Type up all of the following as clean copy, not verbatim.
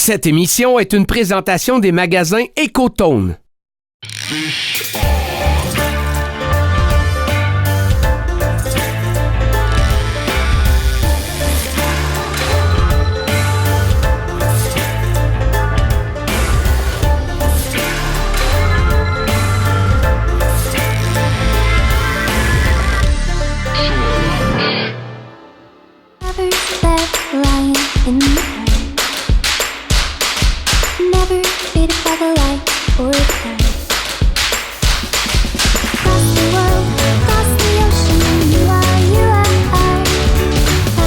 Cette émission est une présentation des magasins Écotone.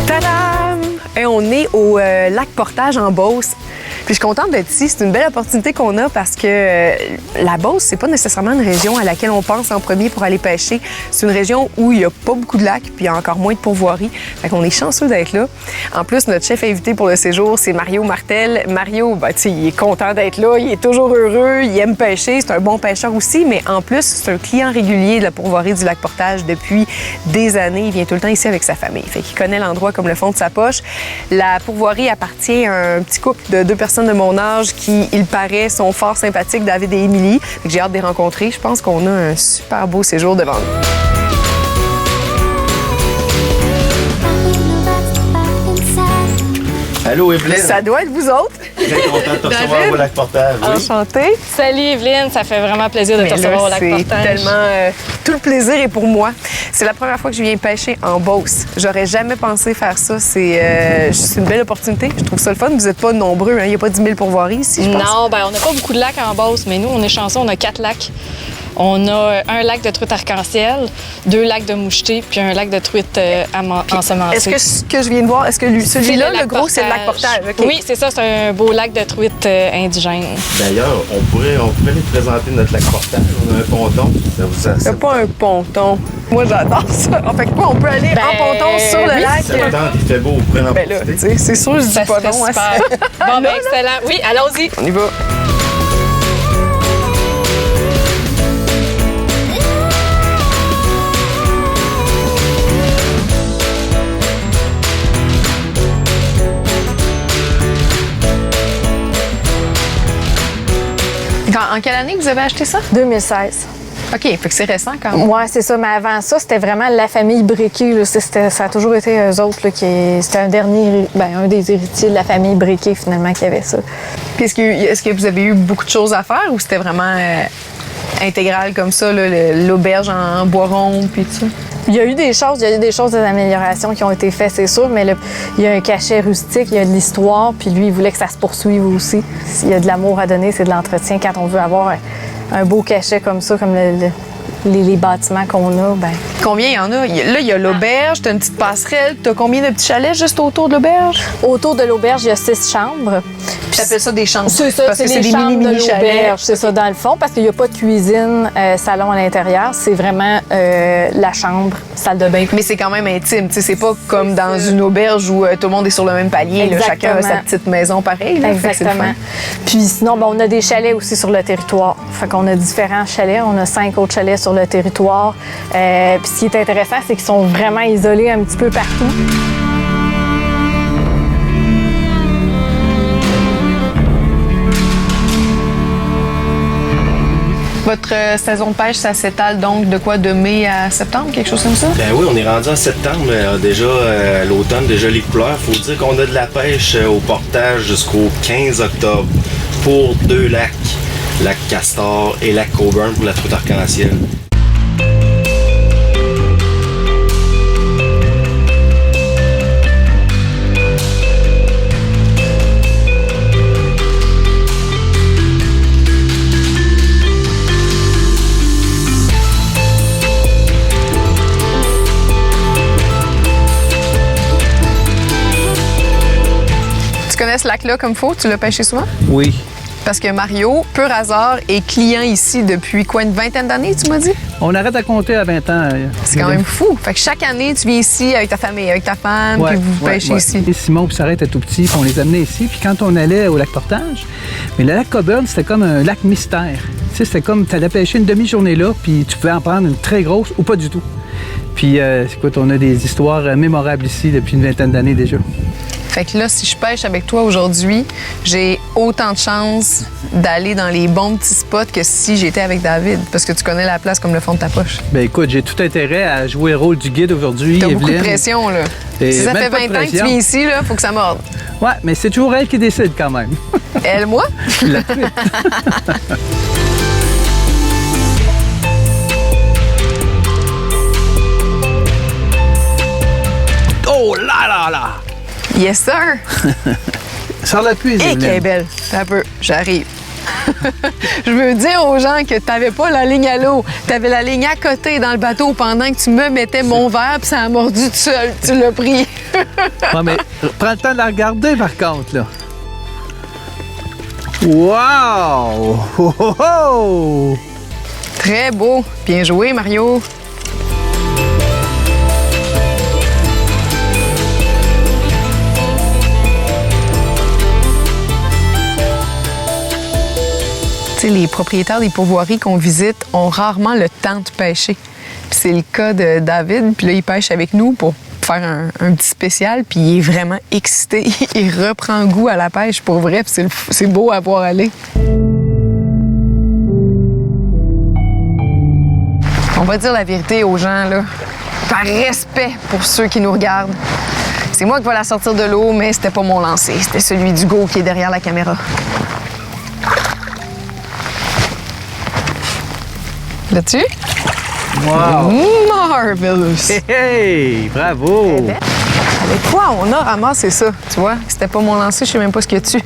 Tadam! Et on est au lac Portage en Beauce. Puis je suis contente d'être ici. C'est une belle opportunité qu'on a parce que la Beauce, c'est pas nécessairement une région à laquelle on pense en premier pour aller pêcher. C'est une région où il n'y a pas beaucoup de lacs puis il y a encore moins de pourvoiries. Fait qu'on est chanceux d'être là. En plus, notre chef invité pour le séjour, c'est Mario Martel. Mario, ben, tu sais, il est content d'être là, il est toujours heureux, il aime pêcher, c'est un bon pêcheur aussi, mais en plus, c'est un client régulier de la pourvoirie du lac Portage depuis des années. Il vient tout le temps ici avec sa famille. Fait qu'il connaît l'endroit comme le fond de sa poche. La pourvoirie appartient à un petit couple de 2 personnes de mon âge qui, il paraît, sont fort sympathiques, David et Émilie. J'ai hâte de les rencontrer. Je pense qu'on a un super beau séjour devant nous. Allô, Evelyne. Ça doit être vous autres. Très content de te recevoir au lac Portage. Oui. Enchantée. Salut Evelyne, ça fait vraiment plaisir de te recevoir au lac Portage. C'est tellement... tout le plaisir est pour moi. C'est la première fois que je viens pêcher en Beauce. J'aurais jamais pensé faire ça. C'est une belle opportunité. Je trouve ça le fun. Vous n'êtes pas nombreux. Hein? Il n'y a pas 10 000 pourvoiries ici, je pense. Non, ben on n'a pas beaucoup de lacs en Beauce, mais nous, on est chanceux. On a 4 lacs. On a un lac de truite arc-en-ciel, 2 lacs de moucheté, puis un lac de truite ensemencée. Est-ce que ce que je viens de voir, est-ce que celui-là, le gros, c'est le lac Portage? Okay. Oui, c'est ça. C'est un beau lac de truite indigène. D'ailleurs, on pourrait les présenter notre lac Portage. On a un ponton. Il n'y a pas un ponton. Moi, j'adore ça. En fait, quoi, on peut aller en ponton sur le lac. Ça me tente, il fait beau. Vous pouvez en profiter. C'est sûr, je dis pas non à ça. Bon, ben excellent. Oui, allons-y. On y va. En quelle année vous avez acheté ça? 2016. OK, fait que c'est récent quand même. Oui, c'est ça. Mais avant ça, c'était vraiment la famille Briquet. Là. Ça a toujours été eux autres. Là, c'était un des héritiers de la famille Briquet, finalement, qui avait ça. Puis est-ce que vous avez eu beaucoup de choses à faire ou c'était vraiment intégral comme ça, l'auberge en bois rond puis tout ça? Il y a eu des choses, des améliorations qui ont été faites, c'est sûr, mais il y a un cachet rustique, il y a de l'histoire, puis lui, il voulait que ça se poursuive aussi. S'il y a de l'amour à donner, c'est de l'entretien. Quand on veut avoir un beau cachet comme ça, comme les bâtiments qu'on a, ben. Combien il y en a? Là, il y a l'auberge, t'as une petite passerelle, t'as combien de petits chalets juste autour de l'auberge? Autour de l'auberge, il y a 6 chambres. Tu appelles ça des chambres? C'est ça, c'est des chambres de l'auberge, c'est ça, dans le fond, parce qu'il n'y a pas de cuisine, salon à l'intérieur, c'est vraiment la chambre, salle de bain. Mais c'est quand même intime, tu sais, c'est pas comme dans une auberge où tout le monde est sur le même palier, là, chacun a sa petite maison pareille. Là, exactement. Puis sinon, ben, on a des chalets aussi sur le territoire. Fait qu'on a différents chalets, on a 5 autres chalets sur le territoire. Puis ce qui est intéressant, c'est qu'ils sont vraiment isolés un petit peu partout. Votre saison de pêche, ça s'étale donc de quoi? De mai à septembre, quelque chose comme ça? Ben oui, on est rendu en septembre, déjà à l'automne, déjà les couleurs. Faut dire qu'on a de la pêche au Portage jusqu'au 15 octobre pour 2 lacs, lac Castor et lac Coburn pour la truite arc-en-ciel. Tu connais ce lac-là comme faut? Tu l'as pêché souvent? Oui. Parce que Mario, pur hasard, est client ici depuis quoi, une vingtaine d'années, tu m'as dit? On arrête à compter à 20 ans. C'est quand même fou. Fait que chaque année, tu viens ici avec ta famille, avec ta femme, puis vous pêchez ici. Et Simon et Sarah étaient tout petits, puis on les amenait ici. Puis quand on allait au lac Portage, mais le lac Coburn, c'était comme un lac mystère. Tu sais, c'était comme, tu allais pêcher une demi-journée là, puis tu pouvais en prendre une très grosse ou pas du tout. Puis, écoute, on a des histoires mémorables ici depuis une vingtaine d'années déjà. Fait que là, si je pêche avec toi aujourd'hui, j'ai autant de chances d'aller dans les bons petits spots que si j'étais avec David, parce que tu connais la place comme le fond de ta poche. Ben écoute, j'ai tout intérêt à jouer le rôle du guide aujourd'hui, T'as beaucoup de Evelyne. pression, là. Et Si ça même fait pas 20 de ans que tu pression. viens ici, là, faut que ça morde. Ouais, mais c'est toujours elle qui décide quand même. Elle, moi? La truite. Oh là là là! Yes, sir! Sors la puise, Et Evelyne. qu'elle est belle. Un peu, j'arrive. Je veux dire aux gens que t'avais pas la ligne à l'eau. T'avais la ligne à côté dans le bateau pendant que tu me mettais mon verre, puis ça a mordu tout seul. Tu l'as pris. Ouais, mais prends le temps de la regarder, par contre, là. Wow! Oh, oh, oh! Très beau. Bien joué, Mario. Tu sais, les propriétaires des pourvoiries qu'on visite ont rarement le temps de pêcher. Puis c'est le cas de David. Puis là, il pêche avec nous pour faire un petit spécial. Puis il est vraiment excité. Il reprend goût à la pêche pour vrai. Puis c'est beau à voir aller. On va dire la vérité aux gens, là. Par respect pour ceux qui nous regardent. C'est moi qui vais la sortir de l'eau, mais c'était pas mon lancer. C'était celui d'Hugo qui est derrière la caméra. Là-dessus? Wow! Marvelous! Hey, hey! Bravo! Avec quoi on a ramassé ça, tu vois? C'était pas mon lancer, je sais même pas ce qu'il y a dessus.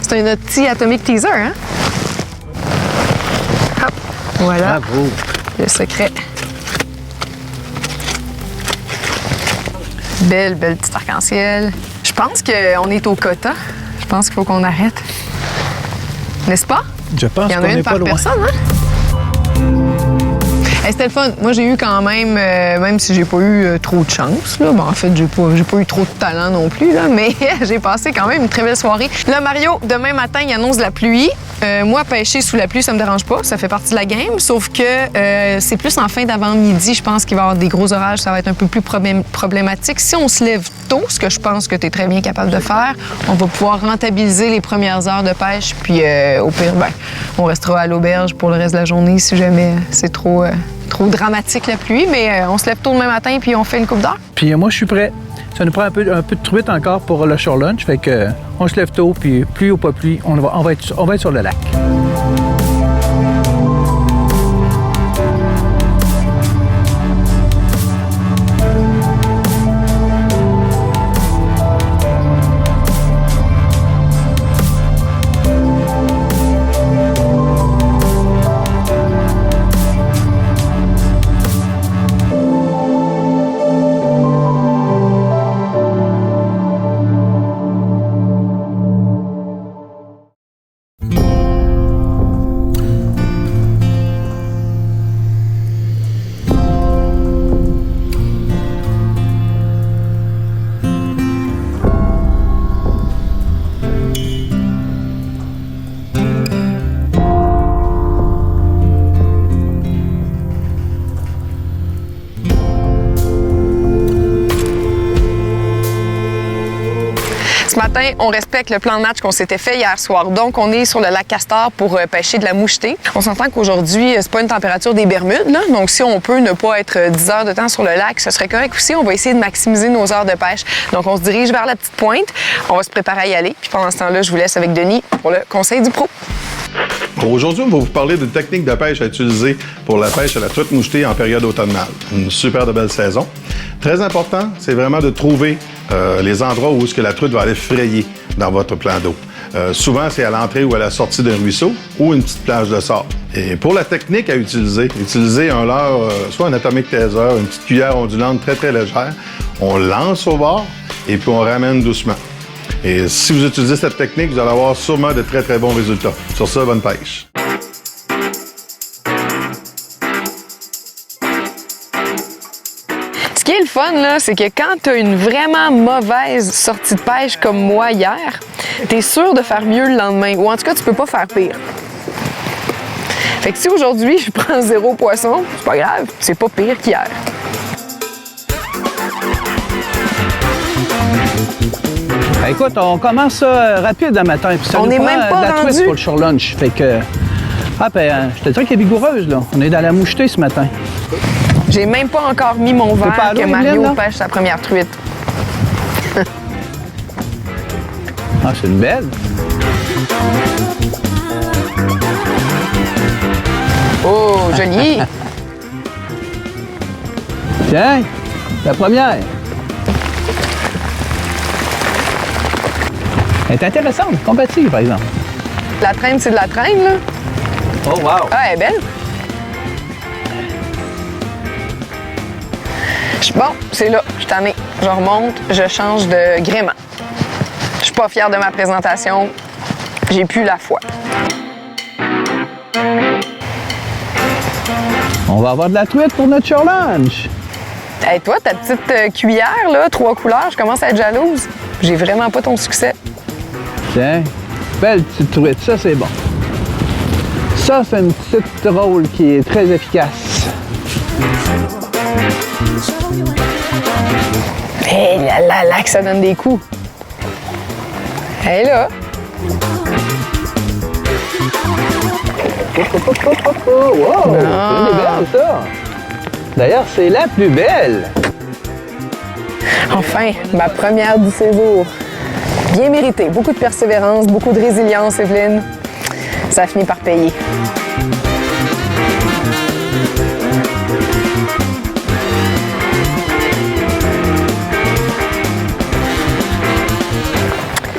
C'est un petit Atomic Teaser, hein? Hop! Voilà. Bravo! Le secret. Belle petite arc-en-ciel. Je pense qu'on est au quota. Je pense qu'il faut qu'on arrête. N'est-ce pas? Je pense Il y en qu'on a une n'est pas par loin. personne, hein? Hey, c'était le fun. Moi, j'ai eu quand même si j'ai pas eu trop de chance, là, en fait, j'ai pas eu trop de talent non plus, là, mais j'ai passé quand même une très belle soirée. Là, Mario, demain matin, il annonce de la pluie. Moi, pêcher sous la pluie, ça me dérange pas. Ça fait partie de la game, sauf que c'est plus en fin d'avant-midi, je pense qu'il va y avoir des gros orages. Ça va être un peu plus problématique. Si on se lève tôt, ce que je pense que tu es très bien capable de faire, on va pouvoir rentabiliser les premières heures de pêche, puis au pire, on restera à l'auberge pour le reste de la journée si jamais c'est trop dramatique la pluie, mais on se lève tôt demain matin puis on fait une coupe d'heure. Puis moi, je suis prêt. Ça nous prend un peu de truite encore pour le shore lunch. Fait que on se lève tôt, puis pluie ou pas pluie, on va être sur le lac. Ce matin, on respecte le plan de match qu'on s'était fait hier soir. Donc, on est sur le lac Castor pour pêcher de la mouchetée. On s'entend qu'aujourd'hui, c'est pas une température des Bermudes, là. Donc, si on peut ne pas être 10 heures de temps sur le lac, ce serait correct aussi. On va essayer de maximiser nos heures de pêche. Donc, on se dirige vers la petite pointe. On va se préparer à y aller. Puis pendant ce temps-là, je vous laisse avec Denis pour le conseil du pro. Aujourd'hui, on va vous parler d'une technique de pêche à utiliser pour la pêche à la truite mouchetée en période automnale. Une super de belle saison. Très important, c'est vraiment de trouver les endroits où est-ce que la truite va aller frayer dans votre plan d'eau. Souvent, c'est à l'entrée ou à la sortie d'un ruisseau ou une petite plage de sable. Et pour la technique à utiliser, utilisez un leurre, soit un Atomic Teaser, une petite cuillère ondulante très, très légère. On lance au bord et puis on ramène doucement. Et si vous utilisez cette technique, vous allez avoir sûrement de très, très bons résultats. Sur ça, bonne pêche. Ce qui est le fun, là, c'est que quand tu as une vraiment mauvaise sortie de pêche comme moi hier, tu es sûr de faire mieux le lendemain. Ou en tout cas, tu peux pas faire pire. Fait que si aujourd'hui, je prends 0 poisson, c'est pas grave, c'est pas pire qu'hier. Écoute, on commence ça rapide le matin. Puis ça On nous n'est prend même pas de la rendu. twist pour le shore lunch. Fait que... je te dirais qu'elle est vigoureuse, là. On est dans la mouchetée ce matin. J'ai même pas encore mis mon pas verre à l'eau, que Mario Evelyne, là? pêche sa première truite. Ah, c'est une belle. Oh, joli! Tiens, la première. Elle est intéressante, combative, par exemple. La traîne, c'est de la traîne, là. Oh, wow! Ah, elle est belle. Bon, c'est là, je suis tannée. Je remonte, je change de gréement. Je suis pas fière de ma présentation. J'ai plus la foi. On va avoir de la truite pour notre shore lunch. Hey, toi, ta petite cuillère, là, 3 couleurs, je commence à être jalouse. J'ai vraiment pas ton succès. Tiens, belle petite truite, ça c'est bon. Ça, c'est une petite rôle qui est très efficace. Hé, là, que ça donne des coups. Elle est là. Oh, wow! C'est une des belles, ça! D'ailleurs, c'est la plus belle! Enfin, ma première du séjour. Bien méritée. Beaucoup de persévérance, beaucoup de résilience, Evelyne. Ça a fini par payer.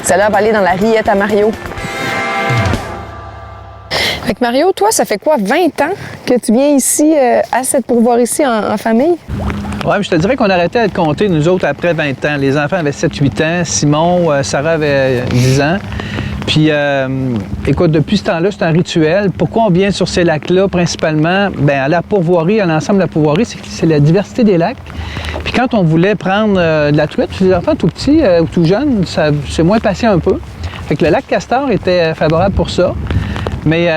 Celle-là va aller dans la rillette à Mario. Fait que Mario, toi, ça fait quoi, 20 ans que tu viens ici à cette pourvoir ici en famille? Oui, je te dirais qu'on arrêtait de compter, nous autres, après 20 ans. Les enfants avaient 7-8 ans, Simon, Sarah avait 10 ans. Puis, écoute, depuis ce temps-là, c'est un rituel. Pourquoi on vient sur ces lacs-là, principalement? Bien, à la pourvoirie, à l'ensemble de la pourvoirie, c'est la diversité des lacs. Puis quand on voulait prendre de la truite, puis les enfants tout petits ou tout jeunes, c'est moins patient un peu. Fait que le lac Castor était favorable pour ça. Mais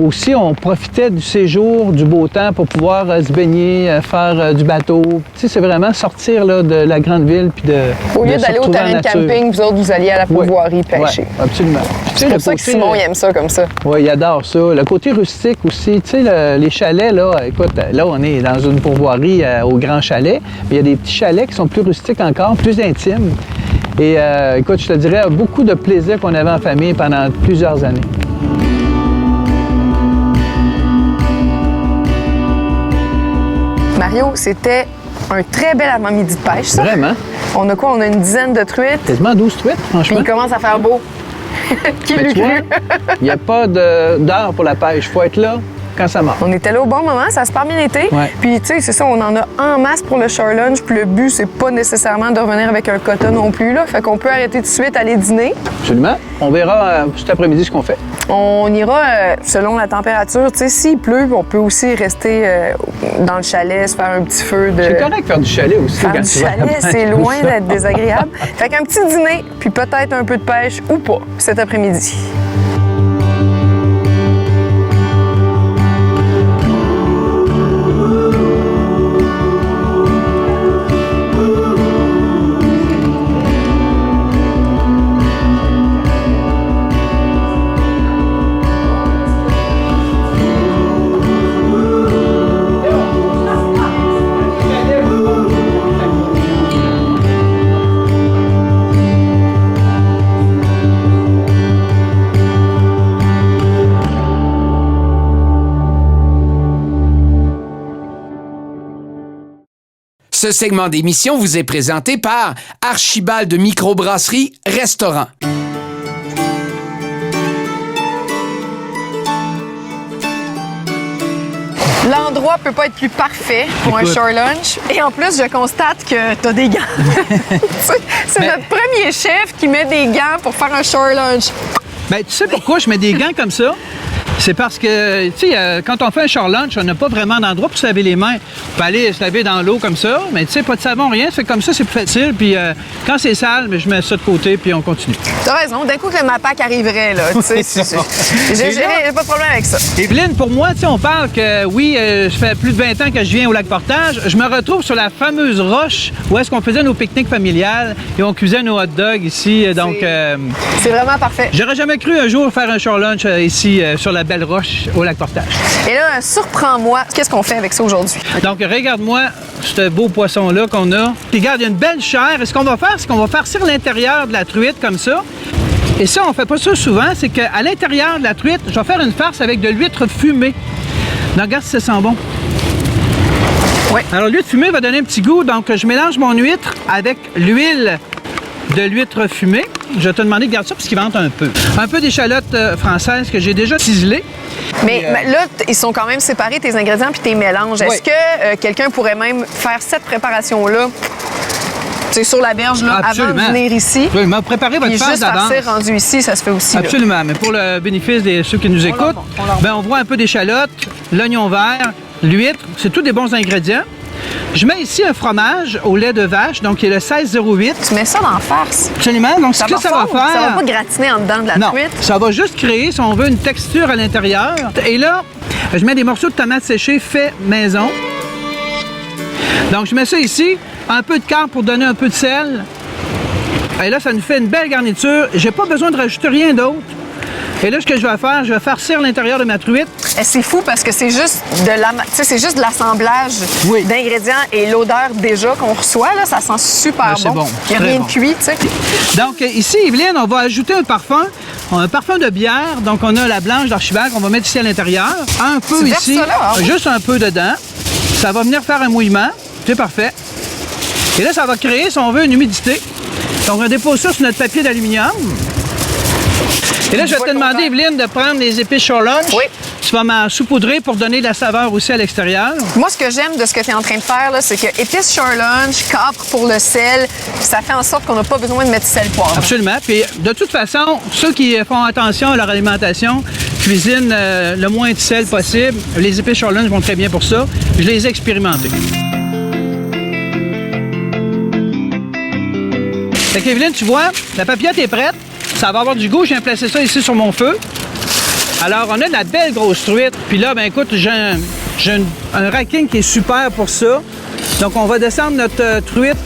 aussi, on profitait du séjour, du beau temps pour pouvoir se baigner, faire du bateau. Tu sais, c'est vraiment sortir là, de la grande ville puis de Au lieu de se d'aller au retrouver en terrain de nature. camping, vous autres, vous alliez à la pourvoirie pêcher. Ouais, absolument. C'est pour ça que Simon, il aime ça comme ça. Oui, il adore ça. Le côté rustique aussi. Tu sais, les chalets, là, écoute, là, on est dans une pourvoirie au Grand Chalet. Mais il y a des petits chalets qui sont plus rustiques encore, plus intimes. Et écoute, je te dirais, beaucoup de plaisir qu'on avait en famille pendant plusieurs années. Mario, c'était un très bel avant-midi de pêche, ça. Vraiment? On a quoi? On a une dizaine de truites. Quasiment 12 truites, Puis franchement. il commence à faire beau. Qui Mais l'eût tu vois, cru? il n'y a pas d'heure pour la pêche. Il faut être là quand ça marche. On était là au bon moment, ça a super bien été. Ouais. Puis, tu sais, c'est ça, on en a en masse pour le shore lunch. Puis le but, c'est pas nécessairement de revenir avec un quota non plus, là. Fait qu'on peut arrêter tout de suite, aller dîner. Absolument. On verra cet après-midi ce qu'on fait. On ira selon la température. Tu sais, s'il pleut, on peut aussi rester dans le chalet, se faire un petit feu de... C'est correct de faire du chalet aussi. Faire quand du tu vas à la chalet, pêche, c'est comme loin ça. d'être désagréable. Fait qu'un petit dîner, puis peut-être un peu de pêche ou pas cet après-midi. Ce segment d'émission vous est présenté par Archibald de Microbrasserie Restaurant. L'endroit peut pas être plus parfait pour un Écoute. shore lunch. Et en plus, je constate que t'as des gants. C'est Mais- notre premier chef qui met des gants pour faire un shore lunch. Ben, tu sais pourquoi je mets des gants comme ça? C'est parce que, tu sais, quand on fait un short lunch, on n'a pas vraiment d'endroit pour se laver les mains. On peut aller se laver dans l'eau comme ça, mais tu sais, pas de savon, rien. Ça fait comme ça, c'est plus facile. Puis quand c'est sale, je mets ça de côté, puis on continue. T'as raison. D'un coup que le MAPAC arriverait, là, tu sais, j'ai pas de problème avec ça. Evelyne, pour moi, tu sais, on parle que, oui, ça fait plus de 20 ans que je viens au Lac-Portage. Je me retrouve sur la fameuse roche où est-ce qu'on faisait nos pique-niques familiales et on cuisait nos hot dogs ici. Donc, c'est vraiment parfait. J'aurais jamais cru un jour faire un short lunch ici, sur la belle roche au Lac-Portage. Et là, surprends-moi, qu'est-ce qu'on fait avec ça aujourd'hui? Donc, regarde-moi ce beau poisson-là qu'on a. Puis, regarde, il y a une belle chair. Et ce qu'on va faire, c'est qu'on va farcir l'intérieur de la truite comme ça. Et ça, on fait pas ça souvent. C'est qu'à l'intérieur de la truite, je vais faire une farce avec de l'huître fumée. Donc, regarde si ça sent bon. Oui. Alors, l'huître fumée va donner un petit goût. Donc, je mélange mon huître avec l'huile de l'huître fumée. Je vais te demander de garder ça parce qu'il vente un peu. Un peu d'échalotes françaises que j'ai déjà ciselées. Mais là, ils sont quand même séparés, tes ingrédients puis tes mélanges. Oui. Est-ce que quelqu'un pourrait même faire cette préparation-là, tu sais, sur la berge, là, avant de venir ici? Absolument. Préparez votre Puis farce juste d'avance. farcir rendu ici, ça se fait aussi. Absolument. Mais pour le bénéfice de ceux qui nous écoutent, on voit un peu d'échalote, l'oignon vert, l'huître. C'est tous des bons ingrédients. Je mets ici un fromage au lait de vache, donc qui est le 1608. Tu mets ça dans la farce. Absolument. Donc, ce que ça va faire... Ça va pas gratiner en dedans de la non, truite. ça va juste créer, si on veut, une texture à l'intérieur. Et là, je mets des morceaux de tomates séchées fait maison. Donc, je mets ça ici. Un peu de carte pour donner un peu de sel. Et là, ça nous fait une belle garniture. J'ai pas besoin de rajouter rien d'autre. Et là, ce que je vais faire, je vais farcir l'intérieur de ma truite. C'est fou parce que c'est juste de l'assemblage d'ingrédients et l'odeur déjà qu'on reçoit, là, ça sent super bon. Il n'y a rien de cuit, tu sais. Donc, ici, Evelyne, on va ajouter un parfum de bière. Donc, on a la blanche d'Archibald qu'on va mettre ici à l'intérieur. Un peu ici, ça là, hein? Juste un peu dedans. Ça va venir faire un mouillement. C'est parfait. Et là, ça va créer, si on veut, une humidité. Donc, on dépose ça sur notre papier d'aluminium. Et là, je vais te demander, Evelyne, de prendre les épices short lunch. Oui. Tu vas m'en saupoudrer pour donner de la saveur aussi à l'extérieur. Moi, ce que j'aime de ce que tu es en train de faire, là, c'est que épices short lunch, capre pour le sel, ça fait en sorte qu'on n'a pas besoin de mettre sel poivre. Absolument. Puis, de toute façon, ceux qui font attention à leur alimentation, cuisinent le moins de sel possible. Les épices short lunch vont très bien pour ça. Je les ai expérimentées. Fait qu'Evelyne, tu vois, la papillote est prête. Ça va avoir du goût. Je viens placer ça ici sur mon feu. Alors, on a de la belle grosse truite. Puis là, ben écoute, j'ai un racking qui est super pour ça. Donc, on va descendre notre truite.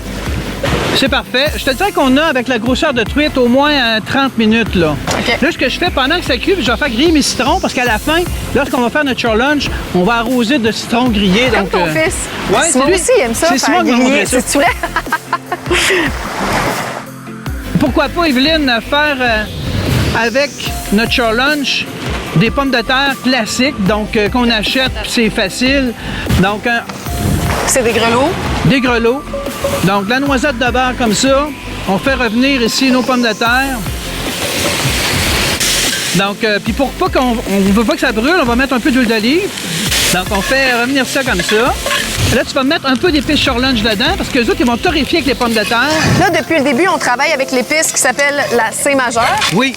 C'est parfait. Je te dirais qu'on a, avec la grosseur de truite, au moins 30 minutes, là. Okay. Là, ce que je fais pendant que ça cuit, je vais faire griller mes citrons parce qu'à la fin, lorsqu'on va faire notre short lunch, on va arroser de citrons grillés. Comme donc, ton fils. Ouais, Simon c'est lui. aussi aime ça, C'est Simon faire qui m'a griller. montré ça. C'est vrai? Pourquoi pas, Evelyne, faire avec notre short lunch des pommes de terre classiques, donc qu'on achète, c'est facile. Donc, c'est des grelots. Des grelots. Donc, la noisette de beurre comme ça. On fait revenir ici nos pommes de terre. Donc, puis pour pas qu'on ne veut pas que ça brûle, on va mettre un peu d'huile d'olive. Donc, on fait revenir ça comme ça. Là, tu vas mettre un peu d'épices short lunch dedans parce que les autres, ils vont torréfier avec les pommes de terre. Là, depuis le début, on travaille avec l'épice qui s'appelle la C majeure. Oui.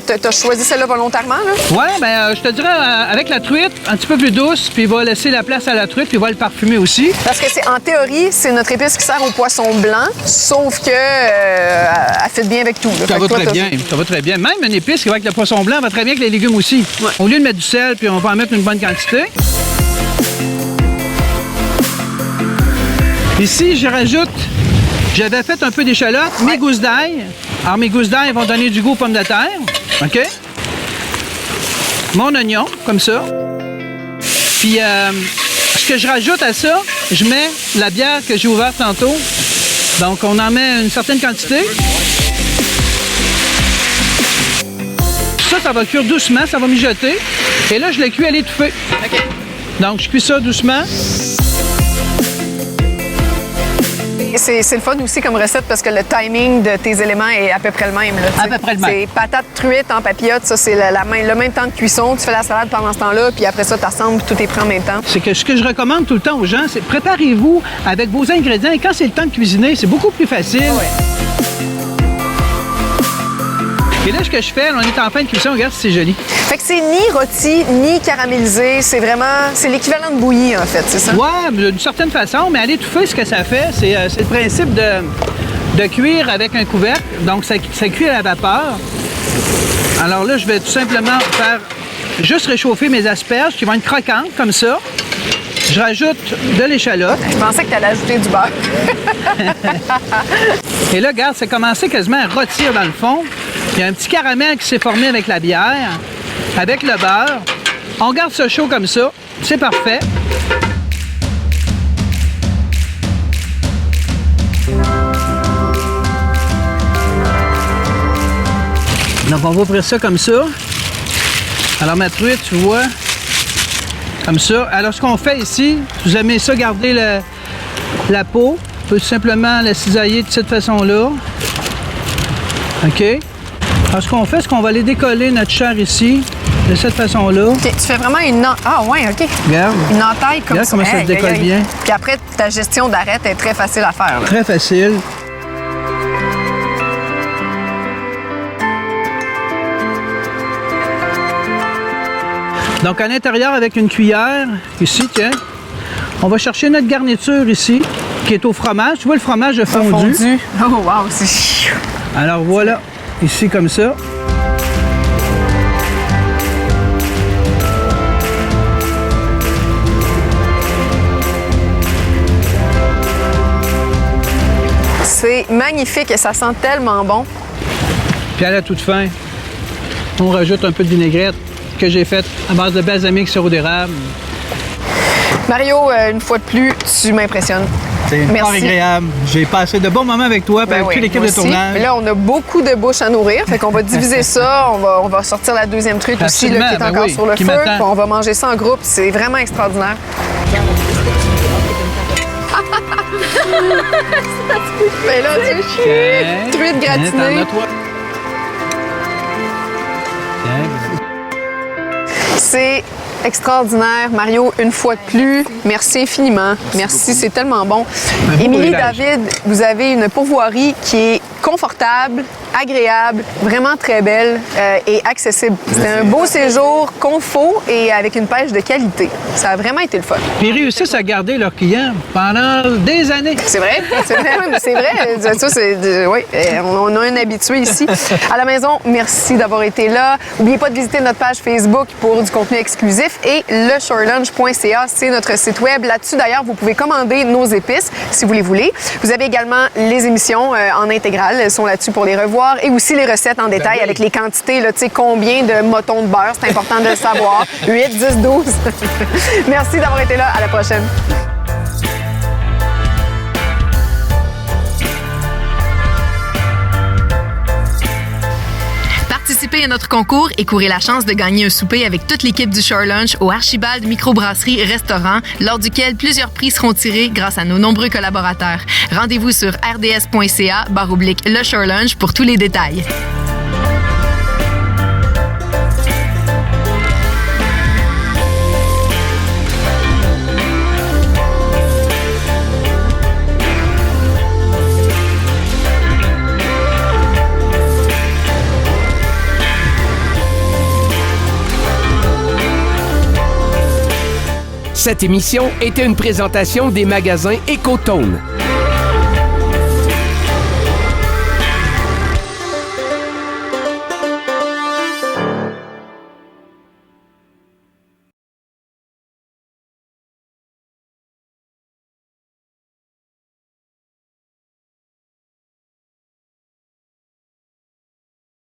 T'as choisi celle-là volontairement, là? Oui, bien, je te dirais, avec la truite, un petit peu plus douce, puis il va laisser la place à la truite, puis il va le parfumer aussi. Parce que en théorie, c'est notre épice qui sert au poisson blanc, sauf que elle fait bien avec tout. Là. Ça va très bien, ça va très bien. Même une épice qui va avec le poisson blanc va très bien avec les légumes aussi. Ouais. Au lieu de mettre du sel, puis on va en mettre une bonne quantité. Ici, je rajoute, j'avais fait un peu d'échalote, mes gousses d'ail. Alors, mes gousses d'ail vont donner du goût aux pommes de terre. OK? Mon oignon, comme ça. Puis, ce que je rajoute à ça, je mets la bière que j'ai ouverte tantôt. Donc, on en met une certaine quantité. Ça va cuire doucement, ça va mijoter. Et là, je le cuis à l'étouffée. OK. Donc, je cuis ça doucement. C'est le fun aussi comme recette parce que le timing de tes éléments est à peu près le même. Là, à peu près le même. C'est patate truite en papillote, ça c'est le même temps de cuisson. Tu fais la salade pendant ce temps-là, puis après ça, tu assembles, tout est prêt en même temps. C'est que ce que je recommande tout le temps aux gens, c'est préparez-vous avec vos ingrédients et quand c'est le temps de cuisiner, c'est beaucoup plus facile. Ouais. Et là, ce que je fais, on est en fin de cuisson, regarde si c'est joli. Fait que c'est ni rôti, ni caramélisé. C'est vraiment... C'est l'équivalent de bouilli, en fait, c'est ça? Ouais, d'une certaine façon, mais à l'étouffer, ce que ça fait, c'est le principe de cuire avec un couvercle. Donc, ça cuit à la vapeur. Alors là, je vais tout simplement faire juste réchauffer mes asperges qui vont être croquantes, comme ça. Je rajoute de l'échalote. Je pensais que tu allais ajouter du beurre. Et là, regarde, ça a commencé quasiment à rôtir dans le fond. Il y a un petit caramel qui s'est formé avec la bière, avec le beurre. On garde ça chaud comme ça. C'est parfait. Donc, on va ouvrir ça comme ça. Alors, ma truite, tu vois, comme ça. Alors, ce qu'on fait ici, si vous aimez ça, garder la peau. On peut tout simplement la cisailler de cette façon-là. OK? Alors, ce qu'on fait, c'est qu'on va aller décoller notre chair ici, de cette façon-là. OK, tu fais vraiment une... Ah ouais, OK. Regarde. Une entaille comme Regarde ça. comment ça se décolle bien. Puis après, ta gestion d'arête est très facile à faire. Là. Très facile. Donc, à l'intérieur, avec une cuillère, ici, tiens, on va chercher notre garniture ici, qui est au fromage. Tu vois le fromage fondu? Oh, wow, c'est... Alors, voilà, ici, comme ça. C'est magnifique et ça sent tellement bon. Puis à la toute fin, on rajoute un peu de vinaigrette que j'ai faite à base de balsamique sirop d'érable. Mario, une fois de plus, tu m'impressionnes. C'est fort agréable. J'ai passé de bons moments avec toi et avec toute l'équipe de tournage. Mais là, on a beaucoup de bouches à nourrir. Fait qu'on va diviser ça. On va sortir la deuxième truite aussi là, qui est encore sur le feu. Puis on va manger ça en groupe. C'est vraiment extraordinaire. Mais là, tu truite gratinée. C'est extraordinaire. Mario, une fois de plus, merci infiniment. Merci, c'est tellement bon. Émilie, David, vous avez une pourvoirie qui est confortable, agréable, vraiment très belle et accessible. C'était un beau séjour, confort et avec une pêche de qualité. Ça a vraiment été le fun. Ils réussissent à garder leurs clients pendant des années. C'est vrai, c'est vrai. Ça, oui, on a un habitué ici. À la maison, merci d'avoir été là. N'oubliez pas de visiter notre page Facebook pour du contenu exclusif et leshoreLunch.ca, c'est notre site web. Là-dessus, d'ailleurs, vous pouvez commander nos épices si vous les voulez. Vous avez également les émissions en intégrale. Elles sont là-dessus pour les revoir et aussi les recettes en détail avec les quantités, là, tu sais, combien de motons de beurre, c'est important de le savoir. 8, 10, 12. Merci d'avoir été là. À la prochaine. Participez à notre concours et courez la chance de gagner un souper avec toute l'équipe du Shore Lunch au Archibald Microbrasserie Restaurant, lors duquel plusieurs prix seront tirés grâce à nos nombreux collaborateurs. Rendez-vous sur rds.ca/le Shore Lunch pour tous les détails. Cette émission était une présentation des magasins Éco-Tone.